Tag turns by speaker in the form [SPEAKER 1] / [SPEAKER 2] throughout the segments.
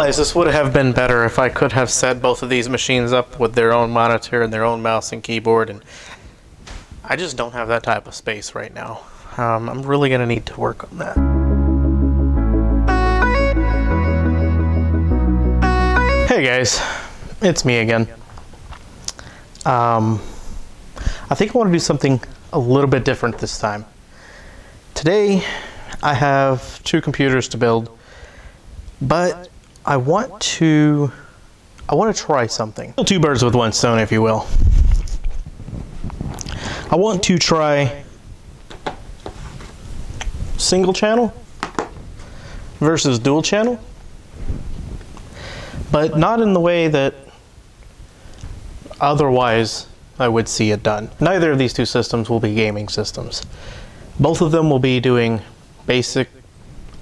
[SPEAKER 1] realize this would have been better if I could have set both of these machines up with their own monitor and their own mouse and keyboard, and I just don't have that type of space right now. I'm really going to need to work on that. Hey guys, it's me again. I think I want to do something a little bit different this time. Today, I have 2 computers to build, but I want to try something. 2 birds with 1 stone, if you will. I want to try single channel versus dual channel, but not in the way that otherwise I would see it done. Neither of these 2 systems will be gaming systems. Both of them will be doing basic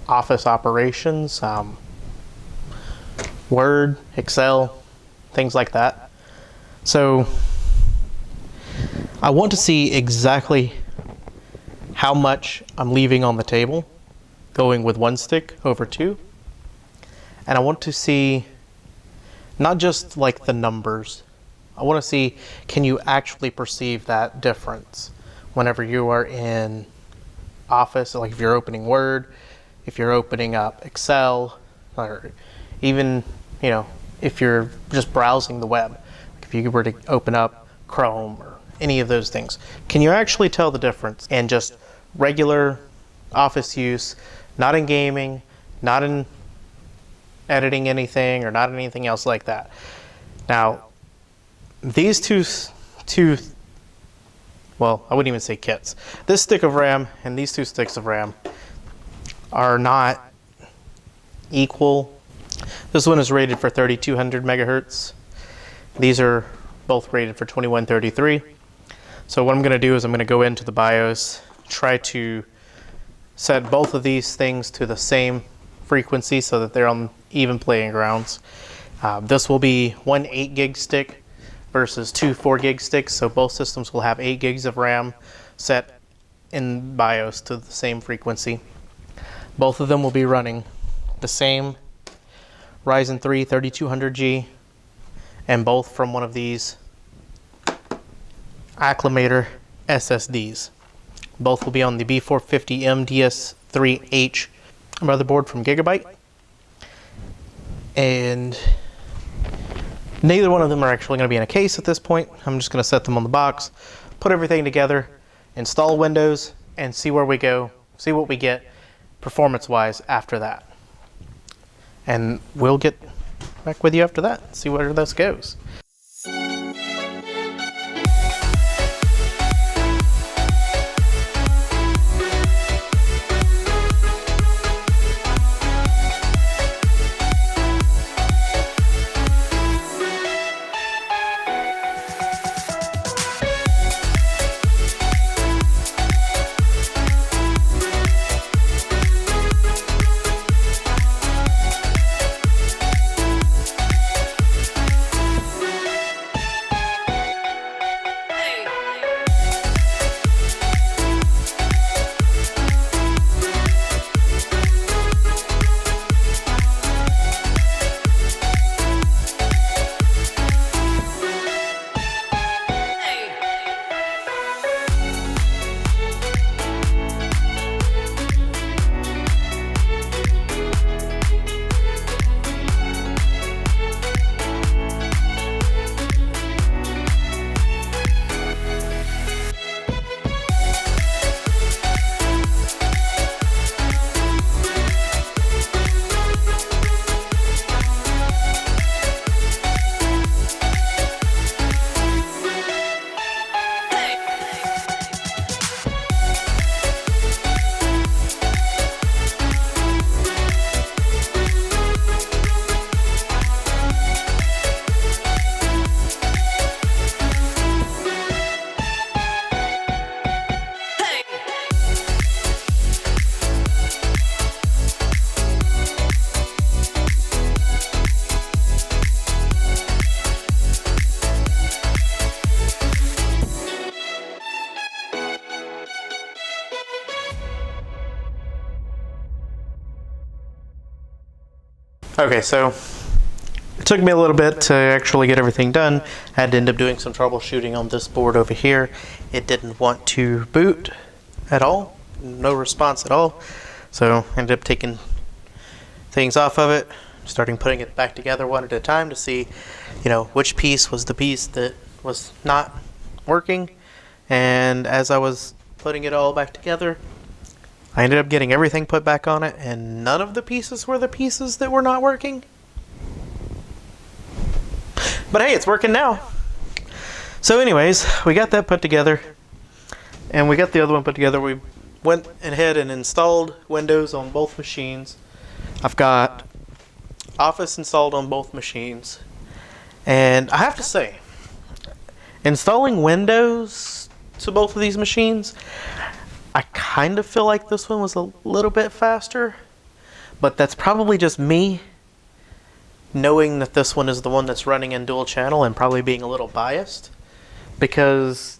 [SPEAKER 1] office operations, Word, Excel, things like that. So I want to see exactly how much I'm leaving on the table going with 1 stick over 2. And I want to see not just like the numbers. I want to see, can you actually perceive that difference whenever you are in Office, like if you're opening Word, if you're opening up Excel, or even, you know, if you're just browsing the web, like if you were to open up Chrome or any of those things. Can you actually tell the difference in just regular Office use, not in gaming, not in editing anything, or not anything else like that? Now, these two, well, I wouldn't even say kits. This stick of RAM and these 2 sticks of RAM are not equal. This one is rated for 3200 megahertz. These are both rated for 2133. So what I'm going to do is I'm going to go into the BIOS, try to set both of these things to the same frequency so that they're on even playing grounds. This will be 1 8 gig stick versus 2 4 gig sticks, so both systems will have 8 gigs of RAM set in BIOS to the same frequency. Both of them will be running the same Ryzen 3 3200G, and both from one of these Acclimator SSDs. Both will be on the B450M DS3H motherboard from Gigabyte, and neither one of them are actually going to be in a case at this point. I'm just going to set them on the box, put everything together, install Windows, and see where we go, see what we get performance-wise after that. And we'll get back with you after that, see where this goes. Okay, so It took me a little bit to actually get everything done. I had to end up doing some troubleshooting on this board over here. It didn't want to boot at all, no response at all. So I ended up taking things off of it, starting putting it back together one at a time to see, which piece was the piece that was not working. And as I was putting it all back together, I ended up getting everything put back on it, and none of the pieces were the pieces that were not working. But hey, it's working now. So anyways, we got that put together, and we got the other one put together. We went ahead and installed Windows on both machines. I've got Office installed on both machines. And I have to say, installing Windows to both of these machines, I kind of feel like this one was a little bit faster, but that's probably just me knowing that this one is the one that's running in dual channel and probably being a little biased, because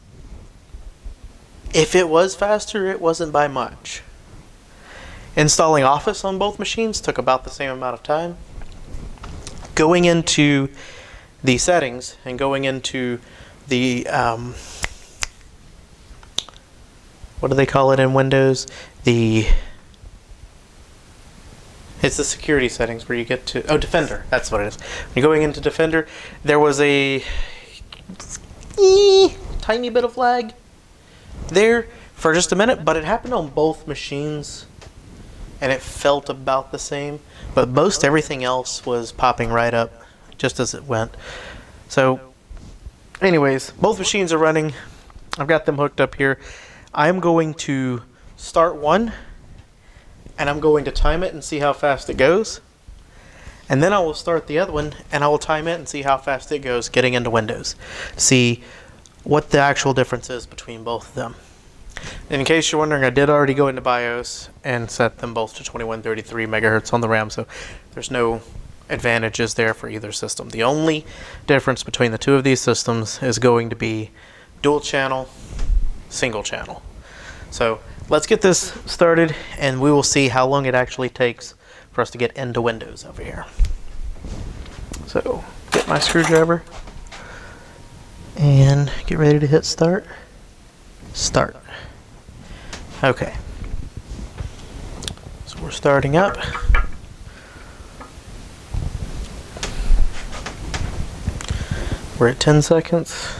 [SPEAKER 1] if it was faster, it wasn't by much. Installing Office on both machines took about the same amount of time. Going into the settings and going into the what do they call it in Windows? It's the security settings where you get to... Oh, Defender. That's what it is. When you're going into Defender, there was a tiny bit of lag there for just a minute, but it happened on both machines, and it felt about the same. But most everything else was popping right up just as it went. So, anyways, both machines are running. I've got them hooked up here. I'm going to start one, and I'm going to time it and see how fast it goes. And then I will start the other one, and I will time it and see how fast it goes getting into Windows. See what the actual difference is between both of them. In case you're wondering, I did already go into BIOS and set them both to 2133 megahertz on the RAM, so there's no advantages there for either system. The only difference between the two of these systems is going to be dual channel, single channel. So let's get this started, and we will see how long it actually takes for us to get into Windows over here. So get my screwdriver and get ready to hit start. Start. Okay. So we're starting up. We're at 10 seconds.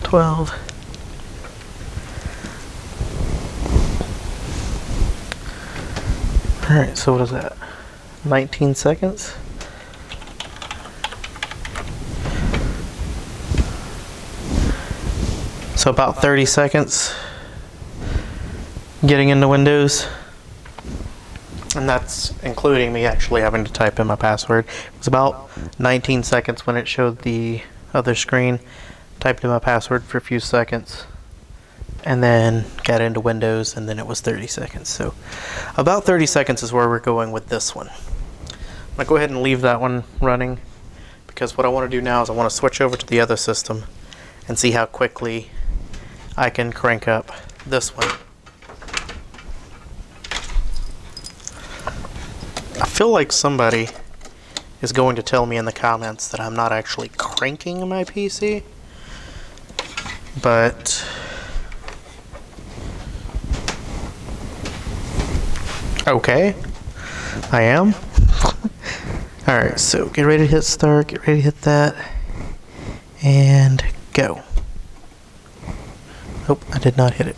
[SPEAKER 1] 12. Alright, so what is that? 19 seconds. So about 30 seconds getting into Windows. And that's including me actually having to type in my password. It was about 19 seconds when it showed the other screen. Typed in my password for a few seconds, and then got into Windows, and then it was 30 seconds. So about 30 seconds is where we're going with this one. I'm going to go ahead and leave that one running, because what I want to do now is I want to switch over to the other system and see how quickly I can crank up this one. I feel like somebody is going to tell me in the comments that I'm not actually cranking my PC, but okay, I am. Alright, so get ready to hit start, get ready to hit that, and go. Oh, I did not hit it.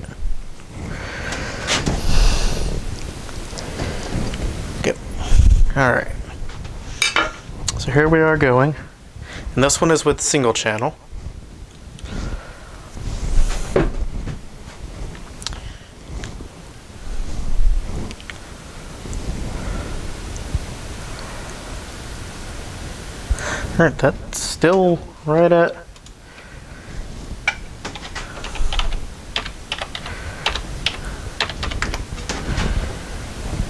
[SPEAKER 1] Go. Alright. So here we are going. And this one is with single channel. Alright, that's still right at...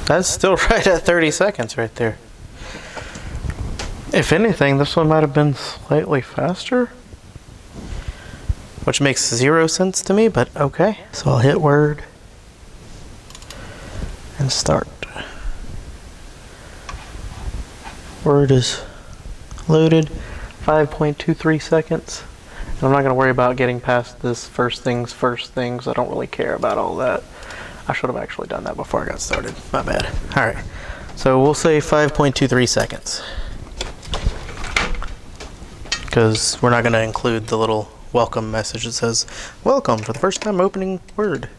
[SPEAKER 1] That's still right at 30 seconds right there. If anything, this one might have been slightly faster, which makes 0 sense to me, but okay. So I'll hit Word and start. Word is loaded. 5.23 seconds. And I'm not going to worry about getting past this first things. I don't really care about all that. I should have actually done that before I got started. My bad. Alright, so we'll say 5.23 seconds. Because we're not going to include the little welcome message that says, welcome for the first time opening Word.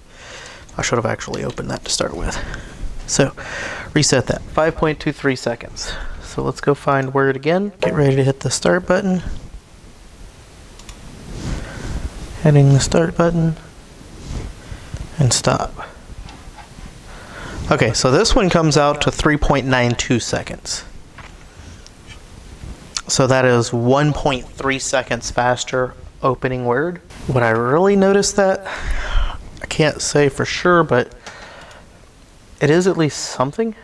[SPEAKER 1] I should have actually opened that to start with. So, reset that. 5.23 seconds. So let's go find Word again. Get ready to hit the start button. Hitting the start button. And stop. Okay, so this one comes out to 3.92 seconds. So that is 1.3 seconds faster opening Word. Would I really notice that? I can't say for sure, but it is at least something.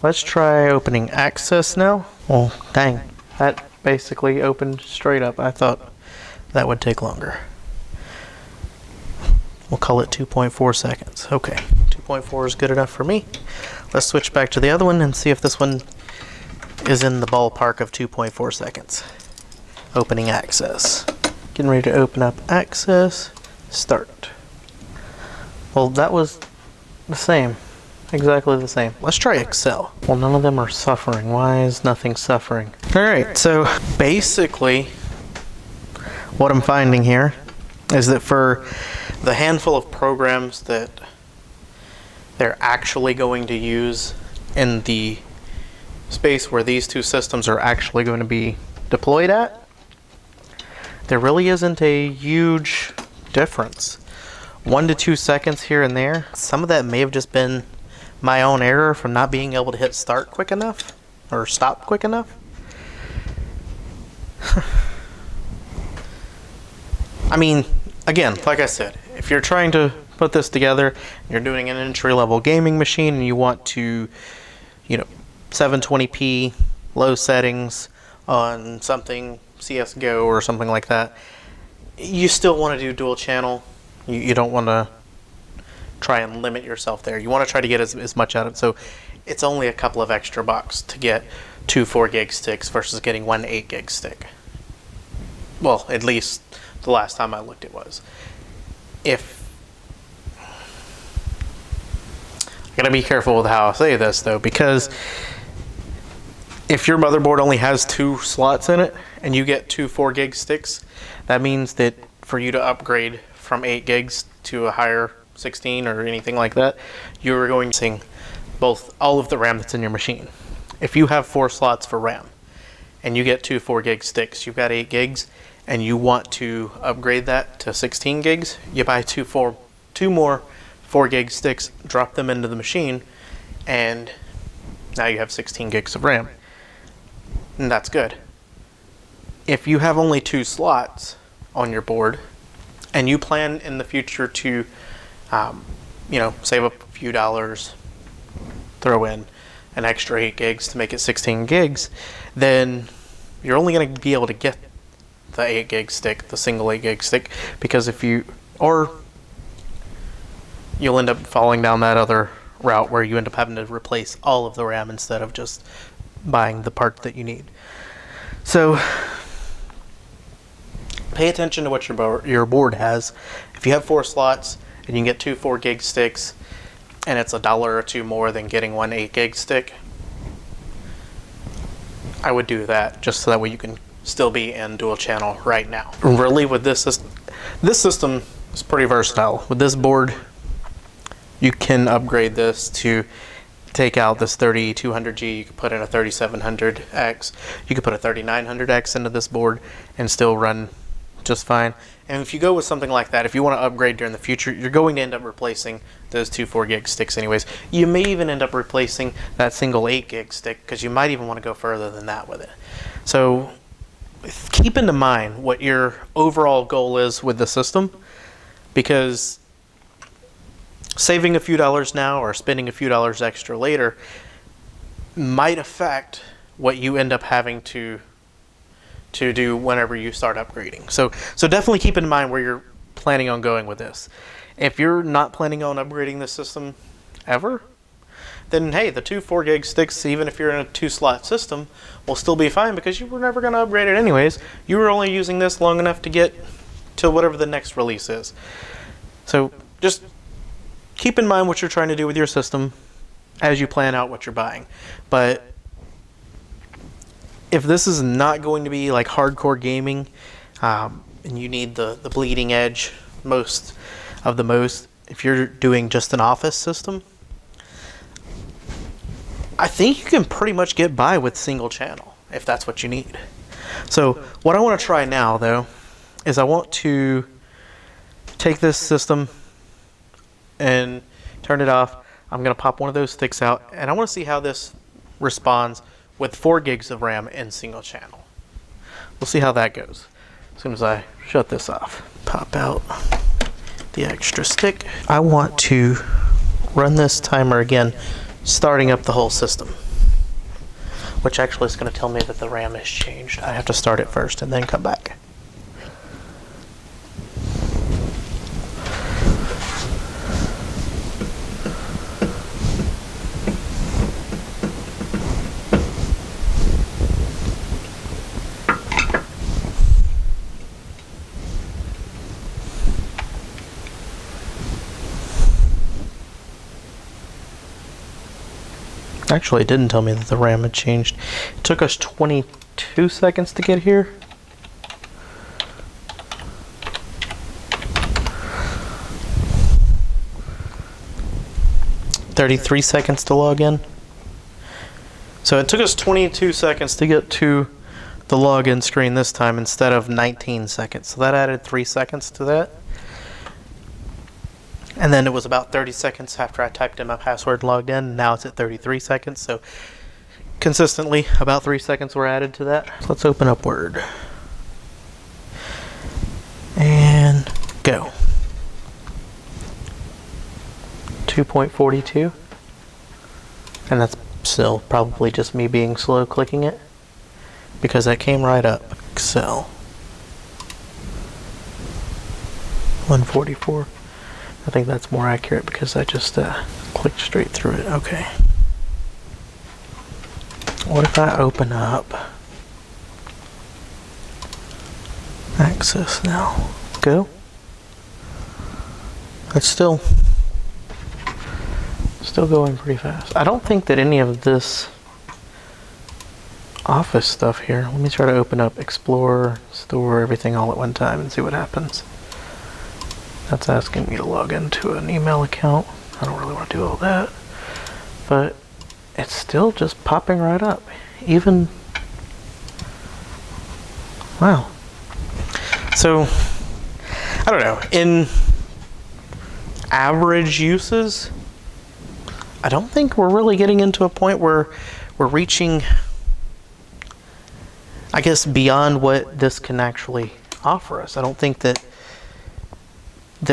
[SPEAKER 1] Let's try opening Access now. Well, dang, that basically opened straight up. I thought that would take longer. We'll call it 2.4 seconds. Okay, 2.4 is good enough for me. Let's switch back to the other one and see if this one is in the ballpark of 2.4 seconds. Opening Access. Getting ready to open up Access. Start. Well, that was the same. Exactly the same. Let's try Excel. Well, none of them are suffering. Why is nothing suffering? Alright, so basically what I'm finding here is that for the handful of programs that they're actually going to use in the space where these two systems are actually going to be deployed at, there really isn't a huge difference. 1 to 2 seconds here and there. Some of that may have just been my own error from not being able to hit start quick enough or stop quick enough. I mean, again, like I said, if you're trying to put this together, you're doing an entry-level gaming machine and you want to, 720p, low settings on something, CSGO or something like that, you still want to do dual channel. You don't want to try and limit yourself there. You want to try to get as much out of it. So it's only a couple of extra bucks to get 2 4 gig sticks versus getting 1 8 gig stick. Well, at least the last time I looked it was. I gotta be careful with how I say this though, because if your motherboard only has 2 slots in it and you get 2 4 gig sticks, that means that for you to upgrade from 8 gigs to a higher 16 or anything like that, you're going to see all of the RAM that's in your machine. If you have 4 slots for RAM and you get 2 4 gig sticks, you've got 8 gigs, and you want to upgrade that to 16 gigs, you buy 2 more 4 gig sticks, drop them into the machine, and now you have 16 gigs of RAM. And that's good. If you have only 2 slots on your board, and you plan in the future to, save up a few dollars, throw in an extra 8 gigs to make it 16 gigs, then you're only going to be able to get the 8 gig stick, the single 8 gig stick, because you'll end up falling down that other route where you end up having to replace all of the RAM instead of just buying the part that you need. So pay attention to what your board has. If you have 4 slots and you can get 2 4 gig sticks and it's $1 or $2 more than getting 1 8 gig stick, I would do that just so that way you can still be in dual channel right now. Really, with this system is pretty versatile. With this board, you can upgrade this to take out this 3200G, you could put in a 3700X, you could put a 3900X into this board and still run just fine. And if you go with something like that, if you want to upgrade during the future, you're going to end up replacing those 2 4 gig sticks anyways. You may even end up replacing that single 8 gig stick, because you might even want to go further than that with it. So keep into mind what your overall goal is with the system, because saving a few dollars now or spending a few dollars extra later might affect what you end up having to do whenever you start upgrading. So definitely keep in mind where you're planning on going with this. If you're not planning on upgrading this system ever, then hey, the two 4 gig sticks, even if you're in a 2-slot system, will still be fine because you were never going to upgrade it anyways. You were only using this long enough to get to whatever the next release is. So just keep in mind what you're trying to do with your system as you plan out what you're buying. But if this is not going to be like hardcore gaming, and you need the bleeding edge most, if you're doing just an office system, I think you can pretty much get by with single channel if that's what you need. So what I want to try now though is I want to take this system and turn it off. I'm going to pop one of those sticks out, and I want to see how this responds with 4 gigs of RAM in single channel. We'll see how that goes as soon as I shut this off. Pop out the extra stick. I want to run this timer again, starting up the whole system, which actually is going to tell me that the RAM has changed. I have to start it first and then come back. Actually, it didn't tell me that the RAM had changed. It took us 22 seconds to get here. $33 seconds to log in. So it took us 22 seconds to get to the login screen this time instead of 19 seconds. So that added 3 seconds to that. And then it was about 30 seconds after I typed in my password and logged in. Now it's at 33 seconds. So consistently, about 3 seconds were added to that. So let's open up Word. And go. 2.42. And that's still probably just me being slow clicking it, because that came right up. Excel. 144. I think that's more accurate because I just clicked straight through it. Okay. What if I open up Access now? Go. It's still going pretty fast. I don't think that any of this Office stuff here. Let me try to open up Explorer, Store, everything all at one time and see what happens. That's asking me to log into an email account. I don't really want to do all that. But it's still just popping right up. Even... Wow. So, I don't know. In average uses, I don't think we're really getting into a point where we're reaching, I guess, beyond what this can actually offer us. I don't think that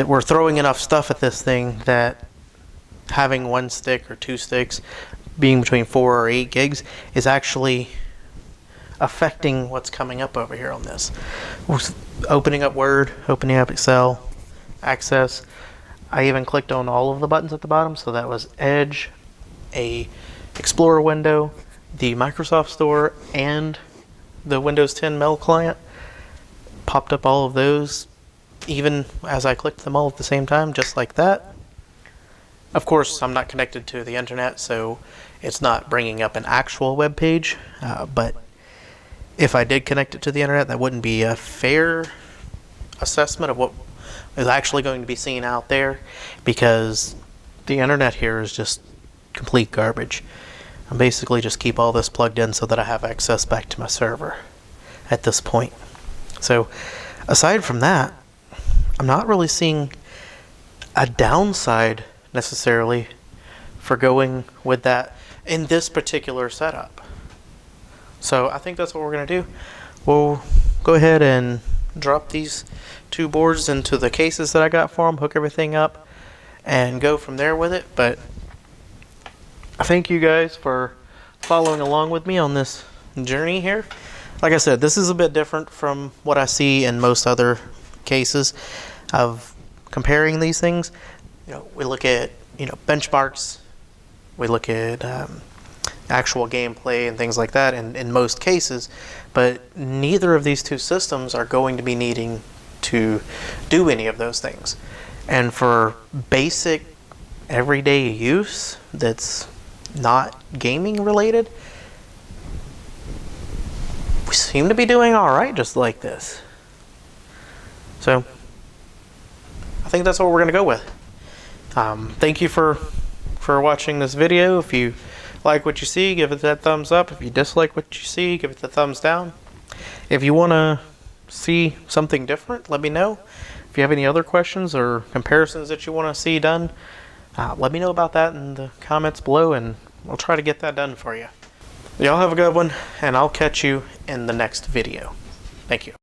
[SPEAKER 1] we're throwing enough stuff at this thing that having 1 stick or 2 sticks being between 4 or 8 gigs is actually affecting what's coming up over here on this. We're opening up Word, opening up Excel, Access. I even clicked on all of the buttons at the bottom, so that was Edge, a Explorer window, the Microsoft Store, and the Windows 10 Mail client. Popped up all of those even as I clicked them all at the same time, just like that. Of course, I'm not connected to the internet, so it's not bringing up an actual web page, but if I did connect it to the internet, that wouldn't be a fair assessment of what is actually going to be seen out there, because the internet here is just complete garbage. I basically just keep all this plugged in so that I have access back to my server at this point. So aside from that, I'm not really seeing a downside necessarily for going with that in this particular setup. So I think that's what we're going to do. We'll go ahead and drop these 2 boards into the cases that I got for them, hook everything up, and go from there with it. But I thank you guys for following along with me on this journey here. Like I said, this is a bit different from what I see in most other cases of comparing these things. We look at benchmarks We look at actual gameplay and things like that in most cases, but neither of these two systems are going to be needing to do any of those things. And for basic everyday use that's not gaming related, we seem to be doing all right just like this. So I think that's what we're going to go with. Thank you for watching this video. If you like what you see, give it that thumbs up. If you dislike what you see, give it the thumbs down. If you want to see something different, let me know. If you have any other questions or comparisons that you want to see done, let me know about that in the comments below, and I'll try to get that done for you. Y'all have a good one, and I'll catch you in the next video. Thank you.